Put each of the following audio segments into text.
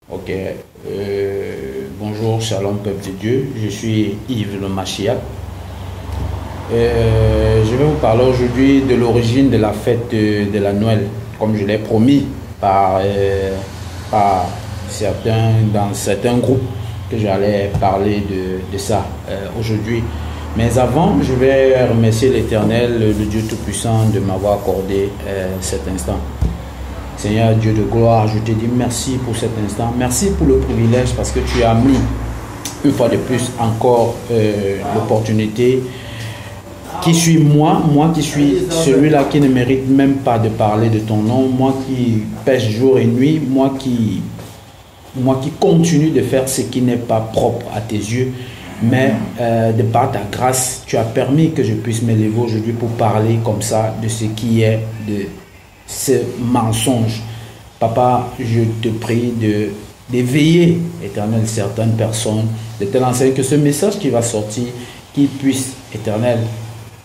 Ok. Bonjour, shalom peuple de Dieu. Je suis Yves le Mashiach. Je vais vous parler aujourd'hui de l'origine de la fête de la Noël, comme je l'ai promis par certains, dans certains groupes, que j'allais parler de ça aujourd'hui. Mais avant, je vais remercier l'Éternel, le Dieu Tout-Puissant, de m'avoir accordé cet instant. Seigneur Dieu de gloire, je te dis merci pour cet instant. Merci pour le privilège parce que tu as mis une fois de plus encore l'opportunité. Qui suis moi qui suis celui-là qui ne mérite même pas de parler de ton nom, moi qui pêche jour et nuit, moi qui continue de faire ce qui n'est pas propre à tes yeux. Mais de par ta grâce, tu as permis que je puisse m'élever aujourd'hui pour parler comme ça de ce qui est de ce mensonge. Papa, je te prie d'éveiller, Éternel, certaines personnes, de te lancer que ce message qui va sortir, qui puisse, Éternel,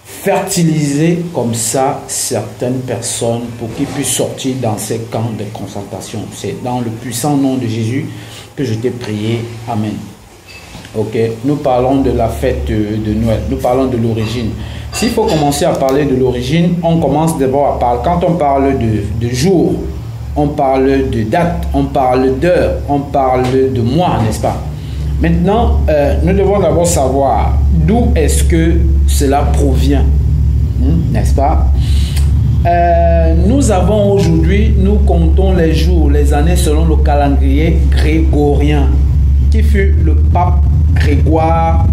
fertiliser comme ça certaines personnes pour qu'ils puissent sortir dans ces camps de concentration. C'est dans le puissant nom de Jésus que je t'ai prié. Amen. Ok, nous parlons de la fête de Noël, nous parlons de l'origine. S'il faut commencer à parler de l'origine, on commence d'abord à parler. Quand on parle de jour, on parle de date, on parle d'heure, on parle de mois, n'est-ce pas? Maintenant, nous devons d'abord savoir d'où est-ce que cela provient, n'est-ce pas? Nous avons aujourd'hui, nous comptons les jours, les années selon le calendrier grégorien, qui fut le pape Grégoire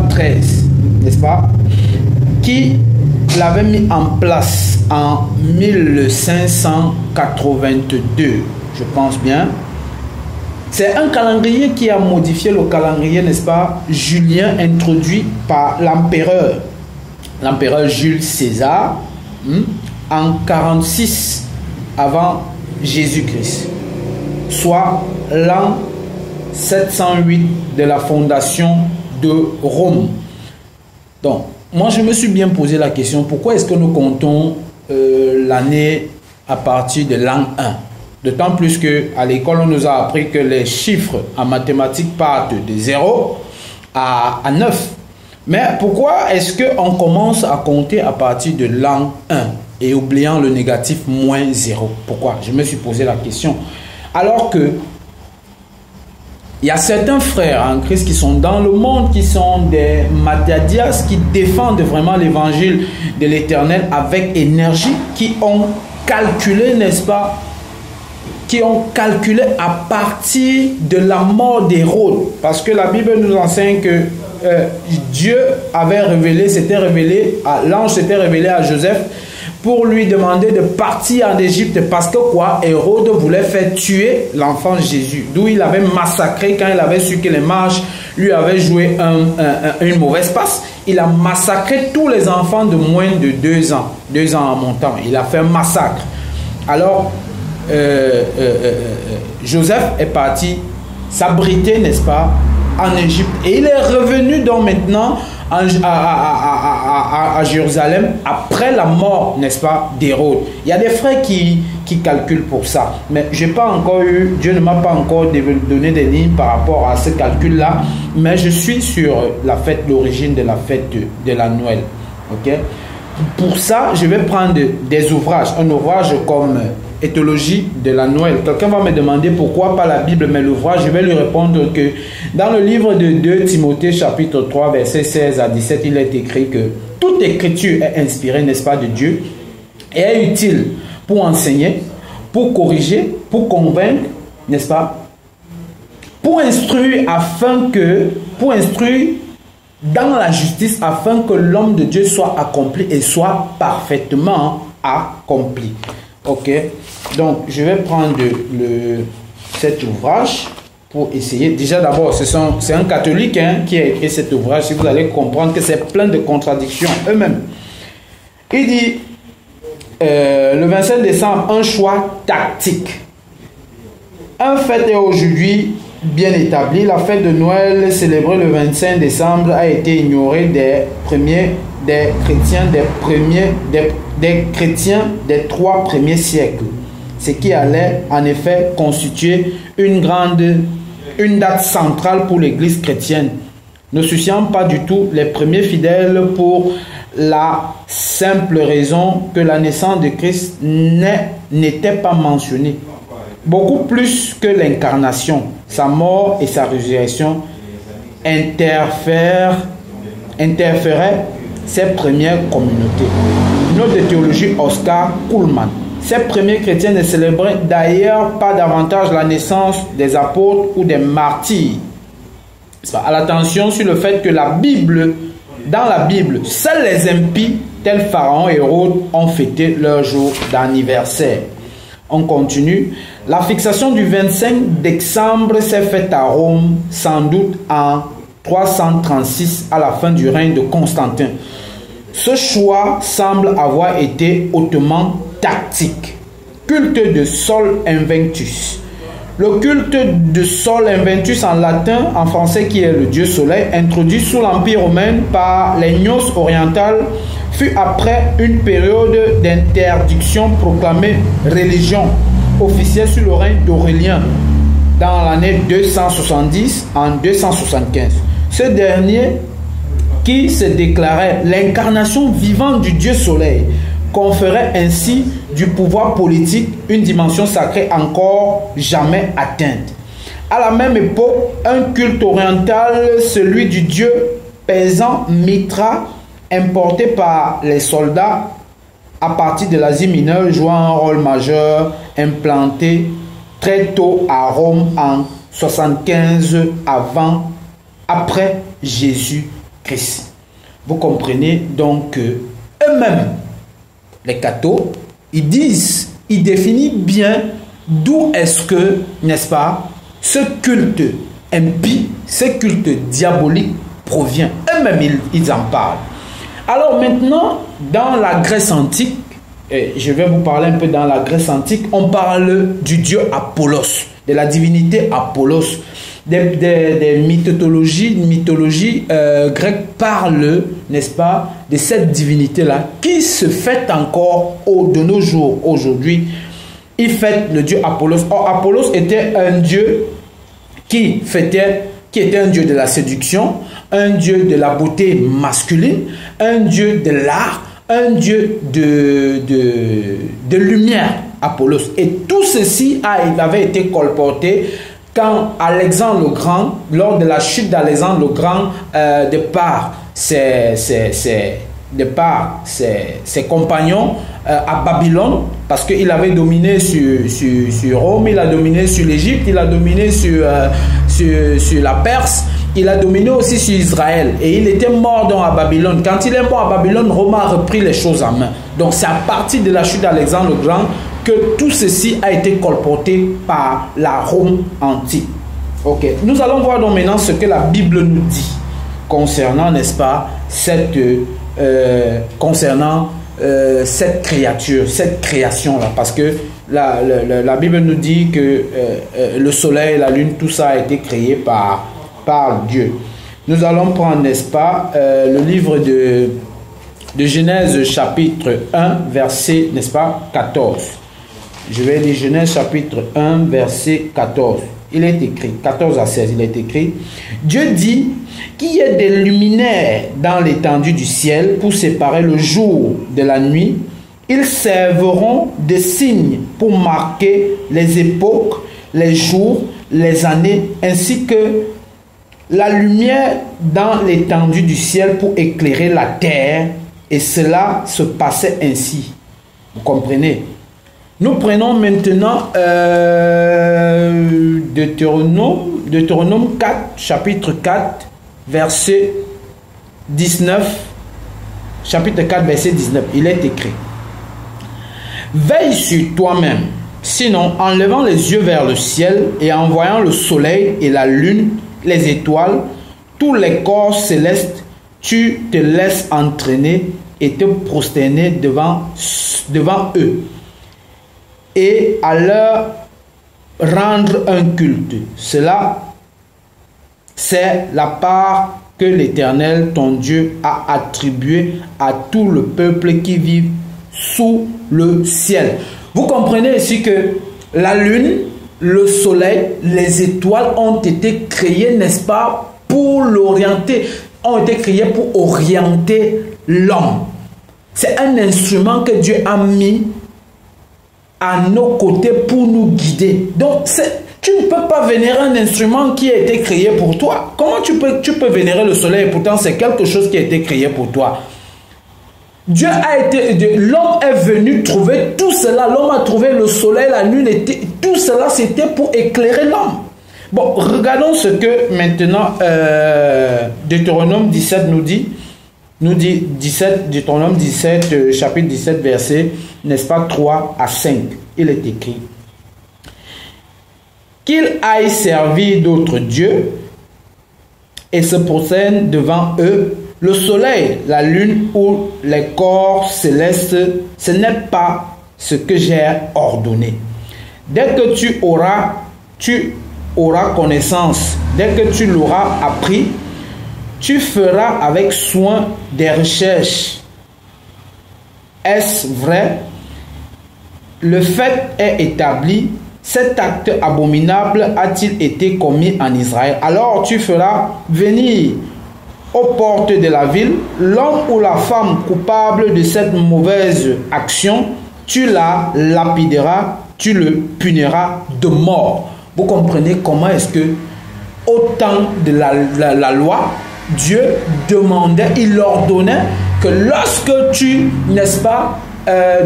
XIII, n'est-ce pas? Qui l'avait mis en place en 1582, je pense bien. C'est un calendrier qui a modifié le calendrier, n'est-ce pas, julien, introduit par l'empereur Jules César en 46 avant Jésus-Christ, soit l'an 708 de la fondation de Rome. Donc, moi je me suis bien posé la question, pourquoi est-ce que nous comptons l'année à partir de l'an 1? D'autant plus qu'à l'école, on nous a appris que les chiffres en mathématiques partent de 0 à 9. Mais pourquoi est-ce qu'on commence à compter à partir de l'an 1 et oubliant le négatif moins 0? Pourquoi? Je me suis posé la question. Alors que il y a certains frères en Christ qui sont dans le monde, qui sont des Matthias, qui défendent vraiment l'évangile de l'Éternel avec énergie, qui ont calculé, n'est-ce pas, qui ont calculé à partir de la mort d'Hérode. Parce que la Bible nous enseigne que Dieu avait révélé, l'ange s'était révélé à Joseph pour lui demander de partir en Égypte parce que quoi, Hérode voulait faire tuer l'enfant Jésus. D'où il avait massacré quand il avait su que les mages lui avaient joué une mauvaise passe. Il a massacré tous les enfants de moins de 2 ans. 2 ans en montant. Il a fait un massacre. Alors, Joseph est parti s'abriter, n'est-ce pas, en Égypte. Et il est revenu donc maintenant à Jérusalem après la mort, n'est-ce pas, d'Hérode. Il y a des frères qui calculent pour ça. Mais j'ai pas encore eu, Dieu ne m'a pas encore donné des lignes par rapport à ce calcul-là. Mais je suis sur la fête, l'origine de la fête de la Noël. Ok? Pour ça, je vais prendre des ouvrages. Un ouvrage comme Éthologie de la Noël. Quelqu'un va me demander pourquoi pas la Bible mais l'ouvrage. Je vais lui répondre que dans le livre de 2 Timothée chapitre 3 verset 16 à 17, il est écrit que toute écriture est inspirée, n'est-ce pas, de Dieu et est utile pour enseigner, pour corriger, pour convaincre, n'est-ce pas, pour instruire dans la justice afin que l'homme de Dieu soit accompli et soit parfaitement accompli. Ok, donc je vais prendre cet ouvrage pour essayer. Déjà d'abord, c'est un catholique qui a écrit cet ouvrage. Si vous allez comprendre que c'est plein de contradictions eux-mêmes. Il dit, le 25 décembre, un choix tactique. Un fait est aujourd'hui bien établi. La fête de Noël célébrée le 25 décembre a été ignorée des chrétiens des 3 premiers siècles. ce qui allait en effet constituer une date centrale pour l'Église chrétienne, ne souciant pas du tout les premiers fidèles pour la simple raison que la naissance de Christ n'était pas mentionnée. Beaucoup plus que l'incarnation, sa mort et sa résurrection interféraient ces premières communautés. Note de théologie Oscar Kuhlmann. Ces premiers chrétiens ne célébraient d'ailleurs pas davantage la naissance des apôtres ou des martyrs. À l'attention sur le fait que dans la Bible, seuls les impies, tels Pharaon et Hérode, ont fêté leur jour d'anniversaire. On continue. La fixation du 25 décembre s'est faite à Rome, sans doute en 336 à la fin du règne de Constantin. Ce choix semble avoir été hautement tactique. Culte de Sol Invictus. Le culte de Sol Invictus en latin, en français qui est le dieu soleil, introduit sous l'Empire romain par les Gnos orientales, fut après une période d'interdiction proclamée religion officielle sous le règne d'Aurélien dans l'année 270 en 275. Ce dernier, qui se déclarait l'incarnation vivante du dieu soleil, conférait ainsi du pouvoir politique une dimension sacrée encore jamais atteinte. À la même époque, un culte oriental, celui du dieu paysan Mitra, importé par les soldats à partir de l'Asie mineure, jouant un rôle majeur, implanté très tôt à Rome en 75 après Jésus-Christ. Vous comprenez donc que eux-mêmes, les cathos, ils définissent bien d'où est-ce que, n'est-ce pas, ce culte impie, ce culte diabolique provient. Eux-mêmes, ils en parlent. Alors maintenant, dans la Grèce antique, et je vais vous parler un peu dans la Grèce antique, on parle du dieu Apollos, de la divinité Apollos. Des mythologies grecques parlent, n'est-ce pas, de cette divinité-là qui se fête encore de nos jours. Aujourd'hui, il fête le dieu Apollos. Or, Apollos était un dieu qui était un dieu de la séduction, un dieu de la beauté masculine, un dieu de l'art, un dieu de lumière, Apollos. Et tout ceci avait été colporté quand Alexandre le Grand, lors de la chute d'Alexandre le Grand, de par ses compagnons à Babylone, parce qu'il avait dominé sur Rome, il a dominé sur l'Égypte, il a dominé sur la Perse, il a dominé aussi sur Israël, et il était mort donc à Babylone. Quand il est mort à Babylone, Rome a repris les choses en main. Donc c'est à partir de la chute d'Alexandre le Grand que tout ceci a été colporté par la Rome antique. Ok, nous allons voir donc maintenant ce que la Bible nous dit concernant, n'est-ce pas, cette créature, cette création-là, parce que la Bible nous dit que le soleil, la lune, tout ça a été créé par Dieu. Nous allons prendre, n'est-ce pas, le livre de Genèse chapitre 1, verset, n'est-ce pas, 14. Je vais lire Genèse chapitre 1, verset 14. Il est écrit, 14 à 16, il est écrit, Dieu dit qu'il y ait des luminaires dans l'étendue du ciel pour séparer le jour de la nuit. Ils serviront de signes pour marquer les époques, les jours, les années, ainsi que la lumière dans l'étendue du ciel pour éclairer la terre. Et cela se passait ainsi. Vous comprenez? Nous prenons maintenant Deutéronome 4, chapitre 4, verset 19. Chapitre 4, verset 19. Il est écrit: Veille sur toi-même, sinon, en levant les yeux vers le ciel et en voyant le soleil et la lune, les étoiles, tous les corps célestes, tu te laisses entraîner et te prosterner devant eux, et à leur rendre un culte. Cela, c'est la part que l'Éternel, ton Dieu, a attribuée à tout le peuple qui vit sous le ciel. Vous comprenez ici que la lune, le soleil, les étoiles ont été créées, n'est-ce pas, pour l'orienter, ont été créées pour orienter l'homme. C'est un instrument que Dieu a mis à nos côtés pour nous guider. Donc, tu ne peux pas vénérer un instrument qui a été créé pour toi. Comment tu peux vénérer le soleil? Pourtant, c'est quelque chose qui a été créé pour toi. L'homme est venu trouver tout cela. L'homme a trouvé le soleil, la lune, tout cela, c'était pour éclairer l'homme. Bon, regardons ce que maintenant Deutéronome 17 nous dit. Deutéronome 17, chapitre 17, verset, n'est-ce pas, 3 à 5. Il est écrit: qu'ils aillent servir d'autres dieux et se prosternent devant eux. Le soleil, la lune ou les corps célestes, ce n'est pas ce que j'ai ordonné. Dès que tu auras connaissance, dès que tu l'auras appris, tu feras avec soin des recherches. Est-ce vrai? Le fait est établi. Cet acte abominable a-t-il été commis en Israël? Alors tu feras venir aux portes de la ville l'homme ou la femme coupable de cette mauvaise action. Tu la lapideras, tu le puniras de mort. Vous comprenez comment est-ce que, au temps de la loi, Dieu demandait, il ordonnait que lorsque tu, n'est-ce pas,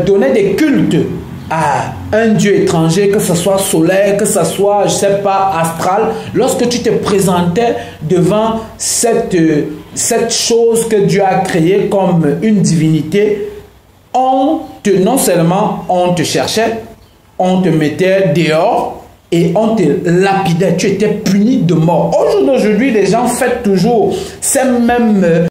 donnais des cultes à un dieu étranger, que ce soit soleil, que ce soit, je ne sais pas, astral, lorsque tu te présentais devant cette chose que Dieu a créée comme une divinité, non seulement on te cherchait, on te mettait dehors et on te lapidait, tu étais puni de mort. Aujourd'hui, les gens fêtent toujours ces mêmes